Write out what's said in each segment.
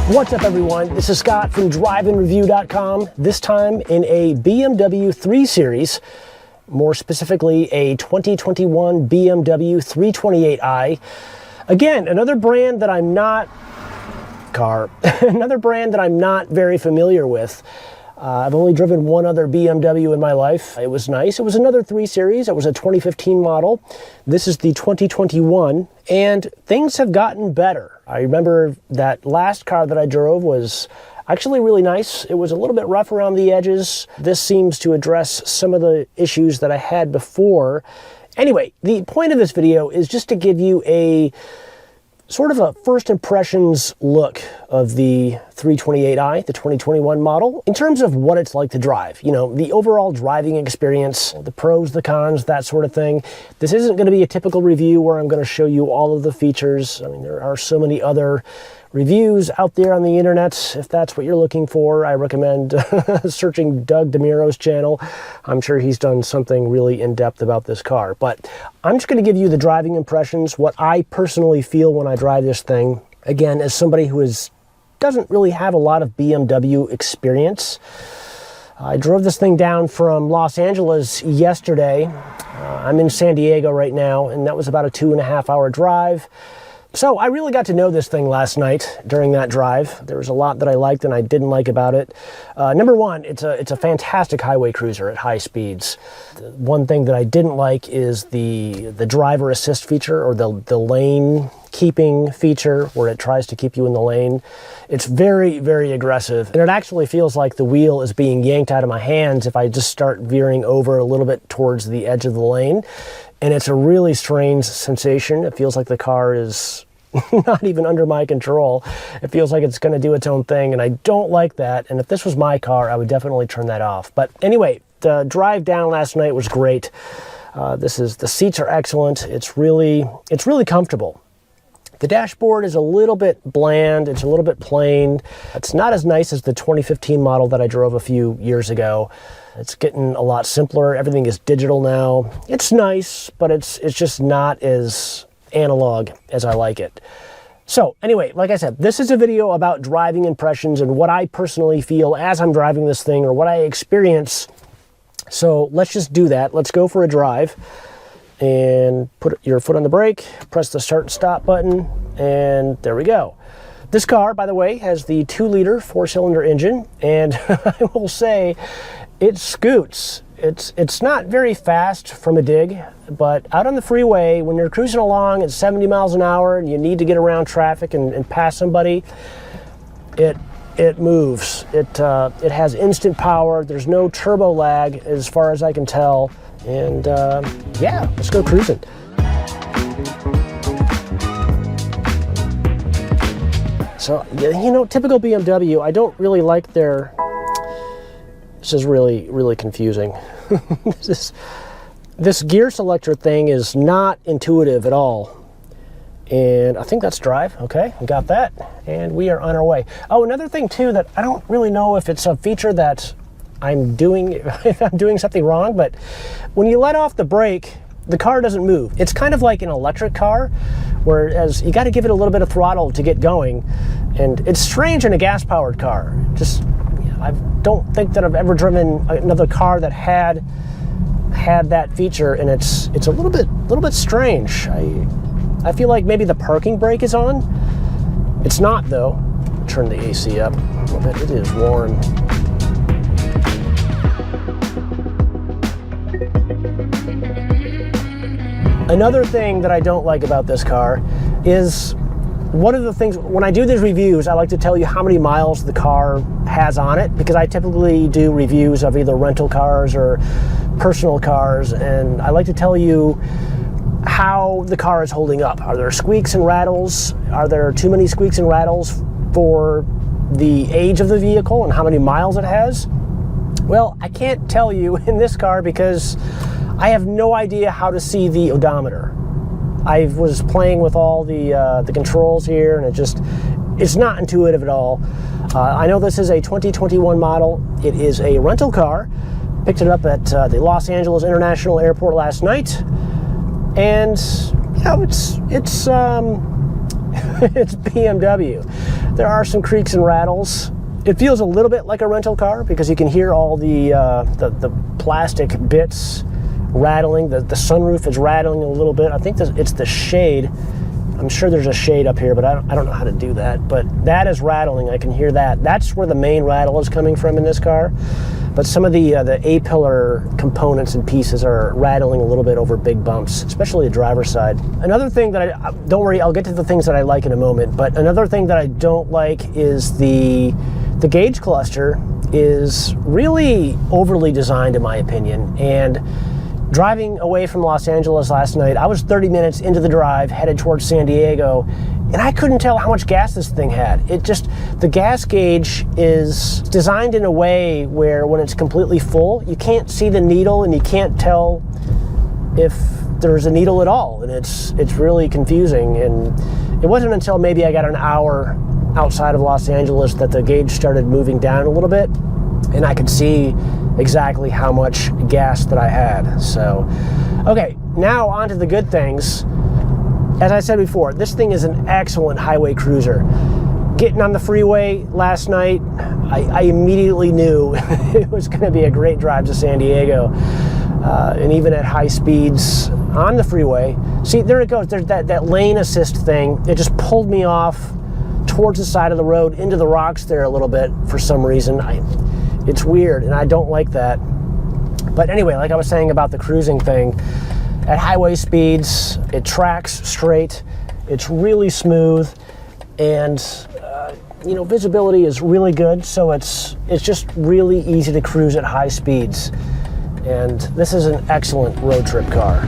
What's up, everyone? This is Scott from driveandreview.com, this time in a BMW 3 Series, more specifically a 2021 BMW 328i. Again, another brand that I'm not, another brand that I'm not very familiar with. I've only driven one other BMW in my life. It was nice. It was another 3 Series. It was a 2015 model. This is the 2021, and things have gotten better. I remember that last car that I drove was actually really nice. It was a little bit rough around the edges. This seems to address some of the issues that I had before. Anyway, the point of this video is just to give you a sort of a first impressions look of the 328i, the 2021 model, in terms of what it's like to drive. You know, the overall driving experience, the pros, the cons, that sort of thing. This isn't going to be a typical review where I'm going to show you all of the features. I mean, there are so many other reviews out there on the internet. If that's what you're looking for, I recommend searching Doug DeMiro's channel. I'm sure he's done something really in-depth about this car. But I'm just going to give you the driving impressions, what I personally feel when I drive this thing. Again, as somebody who doesn't really have a lot of BMW experience. I drove this thing down from Los Angeles yesterday. I'm in San Diego right now, and that was about a 2.5-hour drive. So I really got to know this thing last night during that drive. There was a lot that I liked and I didn't like about it. Number one, it's a fantastic highway cruiser at high speeds. The one thing that I didn't like is the driver assist feature, or the lane keeping feature, where it tries to keep you in the lane. It's very, very aggressive, and it actually feels like the wheel is being yanked out of my hands if I just start veering over a little bit towards the edge of the lane. And it's a really strange sensation. It feels like the car is not even under my control. It feels like it's going to do its own thing, and I don't like that. And if this was my car, I would definitely turn that off. But anyway, the drive down last night was great. The seats are excellent. It's really comfortable. The dashboard is a little bit bland. It's a little bit plain. It's not as nice as the 2015 model that I drove a few years ago. It's getting a lot simpler. Everything is digital now. It's nice, but it's just not as analog as I like it. So anyway, like I said, this is a video about driving impressions and what I personally feel as I'm driving this thing, or what I experience. So let's just do that. Let's go for a drive and put your foot on the brake, press the start and stop button, and there we go. This car, by the way, has the 2-liter 4-cylinder engine, and I will say it scoots. It's not very fast from a dig, but out on the freeway, when you're cruising along at 70 miles an hour and you need to get around traffic and pass somebody, it moves. It has instant power. There's no turbo lag as far as I can tell. And yeah, let's go cruising. So, you know, typical BMW, I don't really like their... This is really, really confusing. This gear selector thing is not intuitive at all. And I think that's drive. Okay, we got that. And we are on our way. Oh, another thing too that I don't really know if it's a feature that I'm doing, if I'm doing something wrong, but when you let off the brake, the car doesn't move. It's kind of like an electric car, whereas you got to give it a little bit of throttle to get going. And it's strange in a gas-powered car. I don't think that I've ever driven another car that had that feature, and it's a little bit strange. I feel like maybe the parking brake is on. It's not though. Turn the AC up a little bit. It is warm. Another thing that I don't like about this car is, one of the things, when I do these reviews, I like to tell you how many miles the car has on it, because I typically do reviews of either rental cars or personal cars, and I like to tell you how the car is holding up. Are there squeaks and rattles? Are there too many squeaks and rattles for the age of the vehicle and how many miles it has? Well, I can't tell you in this car because I have no idea how to see the odometer. I was playing with all the controls here, and it's not intuitive at all. I know this is a 2021 model. It is a rental car. Picked it up at the Los Angeles International Airport last night, and you know, it's BMW. There are some creaks and rattles. It feels a little bit like a rental car because you can hear all the plastic bits rattling. The sunroof is rattling a little bit. I think it's the shade. I'm sure there's a shade up here, but I don't know how to do that. But that is rattling. I can hear that. That's where the main rattle is coming from in this car. But some of the A-pillar components and pieces are rattling a little bit over big bumps, especially the driver's side. Another thing that don't worry, I'll get to the things that I like in a moment, but another thing that I don't like is the gauge cluster is really overly designed in my opinion. And driving away from Los Angeles last night, I was 30 minutes into the drive, headed towards San Diego, and I couldn't tell how much gas this thing had. The gas gauge is designed in a way where when it's completely full, you can't see the needle and you can't tell if there's a needle at all. And it's really confusing. And it wasn't until maybe I got an hour outside of Los Angeles that the gauge started moving down a little bit, and I could see exactly how much gas that I had. So, okay, now on to the good things. As I said before, this thing is an excellent highway cruiser. Getting on the freeway last night, I immediately knew it was going to be a great drive to San Diego. And even at high speeds on the freeway, see, there it goes. There's that lane assist thing. It just pulled me off towards the side of the road into the rocks there a little bit for some reason. It's weird, and I don't like that. But anyway, like I was saying about the cruising thing, at highway speeds, it tracks straight, it's really smooth, and visibility is really good, so it's just really easy to cruise at high speeds. And this is an excellent road trip car.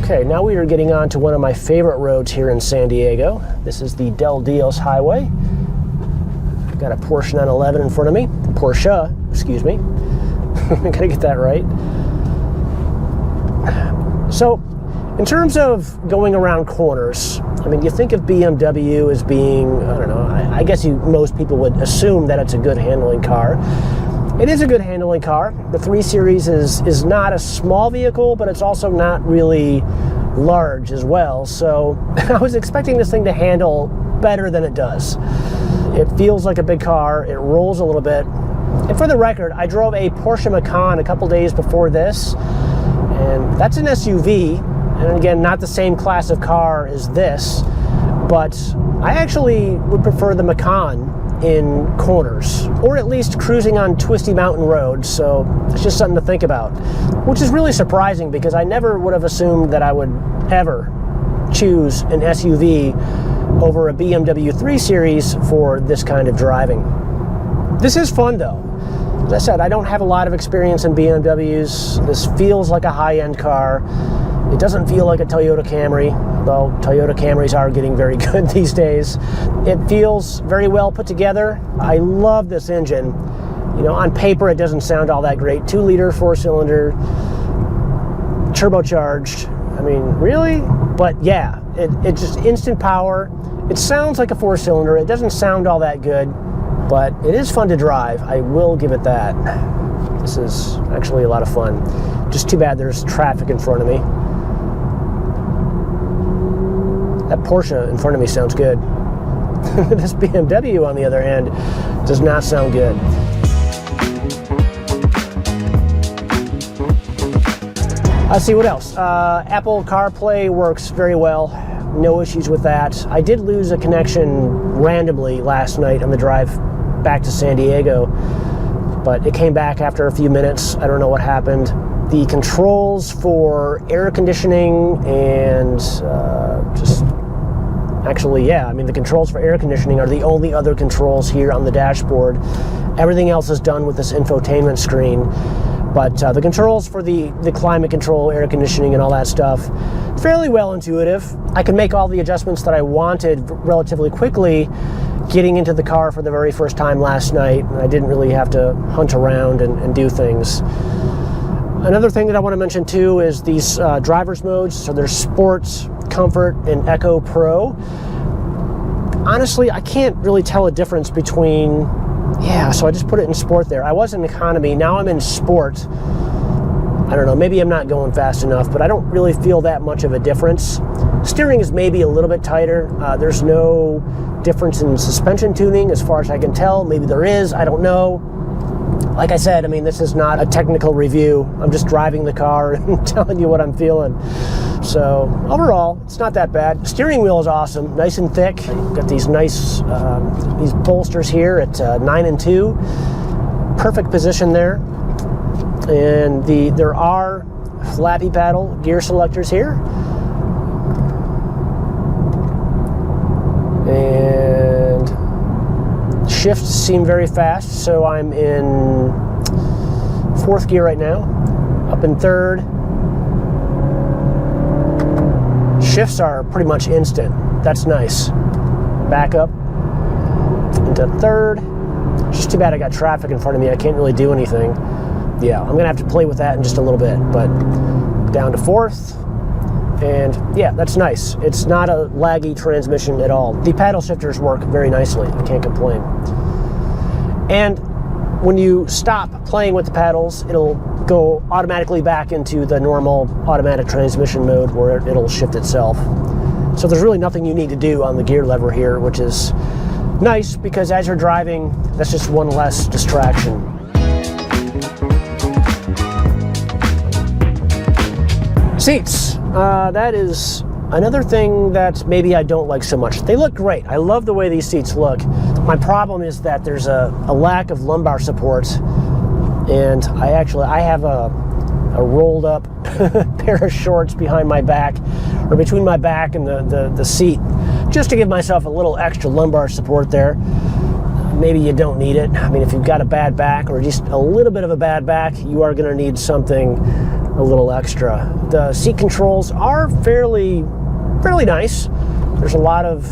Okay, now we are getting on to one of my favorite roads here in San Diego. This is the Del Dios Highway. I've got a Porsche 911 in front of me. Porsche, excuse me. I gotta get that right. So, in terms of going around corners, I mean, you think of BMW as being, I don't know, I guess most people would assume that it's a good handling car. It is a good handling car. The 3 Series is not a small vehicle, but it's also not really large as well. So I was expecting this thing to handle better than it does. It feels like a big car. It rolls a little bit. And for the record, I drove a Porsche Macan a couple days before this, and that's an SUV. And again, not the same class of car as this, but I actually would prefer the Macan in corners, or at least cruising on twisty mountain roads. So it's just something to think about, which is really surprising because I never would have assumed that I would ever choose an SUV over a BMW 3 Series for this kind of driving. This is fun though. As I said, I don't have a lot of experience in BMWs. This feels like a high-end car. It doesn't feel like a Toyota Camry, though Toyota Camrys are getting very good these days. It feels very well put together. I love this engine. On paper it doesn't sound all that great. 2-liter, 4-cylinder, turbocharged. I mean, really? But yeah, it's just instant power. It sounds like a 4-cylinder. It doesn't sound all that good, but it is fun to drive. I will give it that. This is actually a lot of fun. Just too bad there's traffic in front of me. That Porsche in front of me sounds good. This BMW, on the other hand, does not sound good. Let's see what else. Apple CarPlay works very well. No issues with that. I did lose a connection randomly last night on the drive back to San Diego, but it came back after a few minutes. I don't know what happened. The controls for air conditioning and the controls for air conditioning are the only other controls here on the dashboard. Everything else is done with this infotainment screen. But the controls for the climate control, air conditioning, and all that stuff, fairly well intuitive. I could make all the adjustments that I wanted relatively quickly getting into the car for the very first time last night. I didn't really have to hunt around and do things. Another thing that I want to mention too is these driver's modes. So there's Sports, Comfort, and Eco Pro. Honestly, I can't really tell a difference between, so I just put it in Sport there. I was in Economy, now I'm in Sport. I don't know, maybe I'm not going fast enough, but I don't really feel that much of a difference. Steering is maybe a little bit tighter. There's no difference in suspension tuning as far as I can tell. Maybe there is, I don't know. Like I said, I mean, this is not a technical review. I'm just driving the car and telling you what I'm feeling. So overall, it's not that bad. Steering wheel is awesome, nice and thick. Got these nice these bolsters here at 9 and 2. Perfect position there. And there are flappy paddle gear selectors here. And shifts seem very fast, so I'm in 4th gear right now, up in 3rd. Shifts are pretty much instant. That's nice. Back up into 3rd. Just too bad I got traffic in front of me. I can't really do anything. Yeah, I'm gonna have to play with that in just a little bit, but down to 4th. And yeah, that's nice. It's not a laggy transmission at all. The paddle shifters work very nicely. I can't complain. And when you stop playing with the paddles, it'll go automatically back into the normal automatic transmission mode where it'll shift itself. So there's really nothing you need to do on the gear lever here, which is nice because as you're driving, that's just one less distraction. Seats. That is another thing that maybe I don't like so much. They look great. I love the way these seats look. My problem is that there's a lack of lumbar support, and I have a rolled up pair of shorts behind my back, or between my back and the seat, just to give myself a little extra lumbar support there. Maybe you don't need it. I mean, if you've got a bad back or just a little bit of a bad back, you are going to need something a little extra. The seat controls are fairly nice. There's a lot of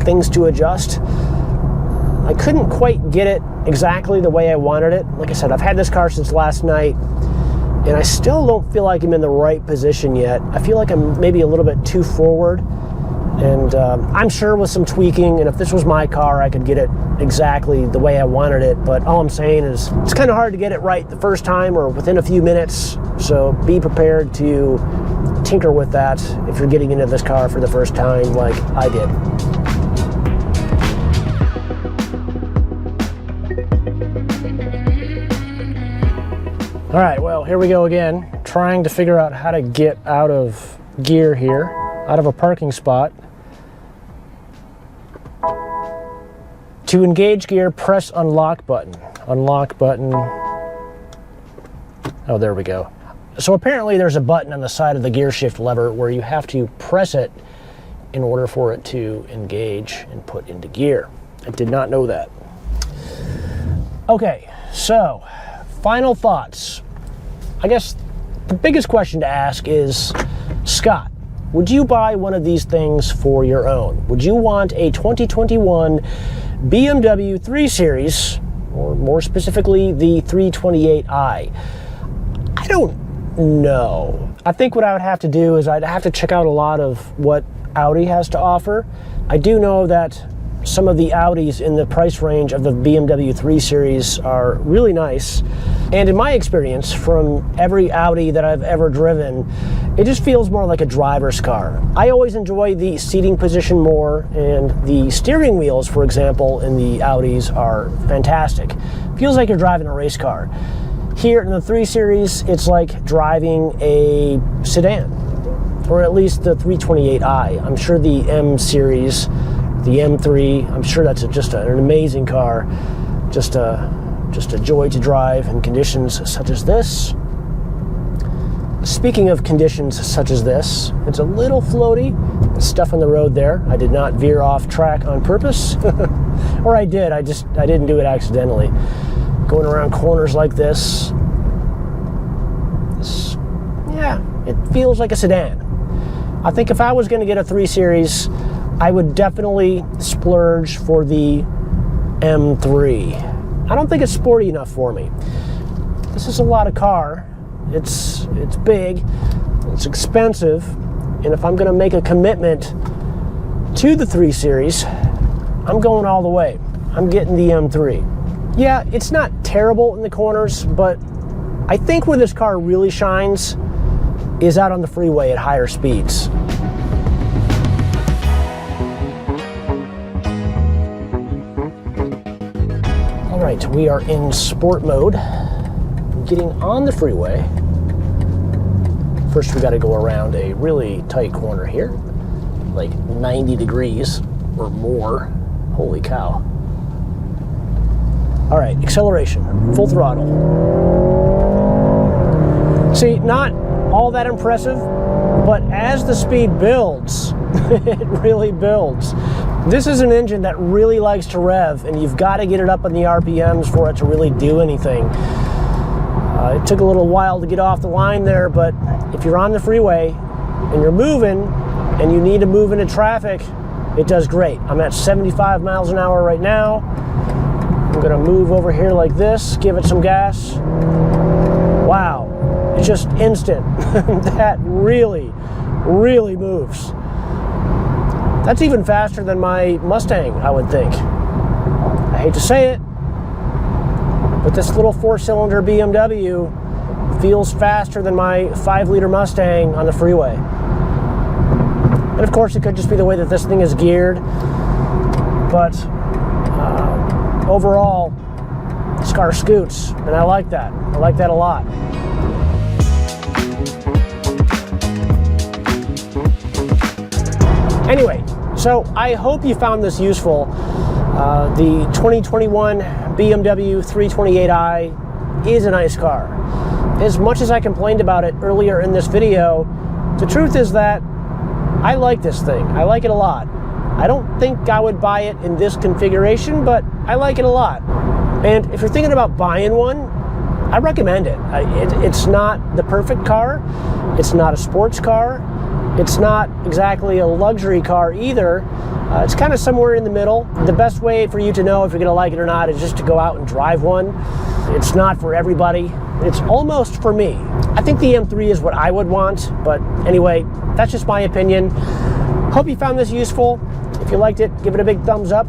things to adjust. I couldn't quite get it exactly the way I wanted it. Like I said, I've had this car since last night, and I still don't feel like I'm in the right position yet. I feel like I'm maybe a little bit too forward, and I'm sure with some tweaking, and if this was my car, I could get it exactly the way I wanted it, but all I'm saying is it's kind of hard to get it right the first time or within a few minutes, so be prepared to tinker with that if you're getting into this car for the first time like I did. All right, well, here we go again, trying to figure out how to get out of gear here, out of a parking spot. To engage gear, press unlock button. Unlock button. Oh, there we go. So apparently there's a button on the side of the gear shift lever where you have to press it in order for it to engage and put into gear. I did not know that. Okay, so final thoughts. I guess the biggest question to ask is, Scott, would you buy one of these things for your own? Would you want a 2021 BMW 3 Series, or more specifically the 328i? I don't know. I think what I would have to do is I'd have to check out a lot of what Audi has to offer. I do know that some of the Audis in the price range of the BMW 3 Series are really nice. And in my experience, from every Audi that I've ever driven, it just feels more like a driver's car. I always enjoy the seating position more, and the steering wheels, for example, in the Audis are fantastic. Feels like you're driving a race car. Here in the 3 Series, it's like driving a sedan, or at least the 328i. I'm sure the M Series, the M3, I'm sure that's just an amazing car. Just a joy to drive in conditions such as this. Speaking of conditions such as this, it's a little floaty. Stuff on the road there. I did not veer off track on purpose. Or I did, I didn't do it accidentally. Going around corners like this, yeah, it feels like a sedan. I think if I was going to get a 3 Series, I would definitely splurge for the M3. I don't think it's sporty enough for me. This is a lot of car. It's big, it's expensive, and if I'm going to make a commitment to the 3 Series, I'm going all the way. I'm getting the M3. Yeah, it's not terrible in the corners, but I think where this car really shines is out on the freeway at higher speeds. All right, we are in sport mode. Getting on the freeway. First, we got to go around a really tight corner here, like 90 degrees or more. Holy cow. All right, acceleration, full throttle. See, not all that impressive, but as the speed builds, it really builds. This is an engine that really likes to rev, and you've got to get it up on the RPMs for it to really do anything. It took a little while to get off the line there, but if you're on the freeway and you're moving and you need to move into traffic, it does great. I'm at 75 miles an hour right now. I'm gonna move over here like this, give it some gas. Wow, it's just instant. That really, really moves. That's even faster than my Mustang, I would think. I hate to say it, but this little 4-cylinder BMW feels faster than my 5-liter Mustang on the freeway. And of course, it could just be the way that this thing is geared, but overall, this car scoots, and I like that. I like that a lot. Anyway, so I hope you found this useful. The 2021 BMW 328i is a nice car. As much as I complained about it earlier in this video, the truth is that I like this thing. I like it a lot. I don't think I would buy it in this configuration, but I like it a lot. And if you're thinking about buying one, I recommend it. It's not the perfect car. It's not a sports car. It's not exactly a luxury car either. It's kind of somewhere in the middle. The best way for you to know if you're going to like it or not is just to go out and drive one. It's not for everybody. It's almost for me. I think the M3 is what I would want, but anyway, that's just my opinion. Hope you found this useful. If you liked it, give it a big thumbs up.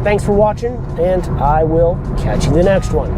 Thanks for watching, and I will catch you in the next one.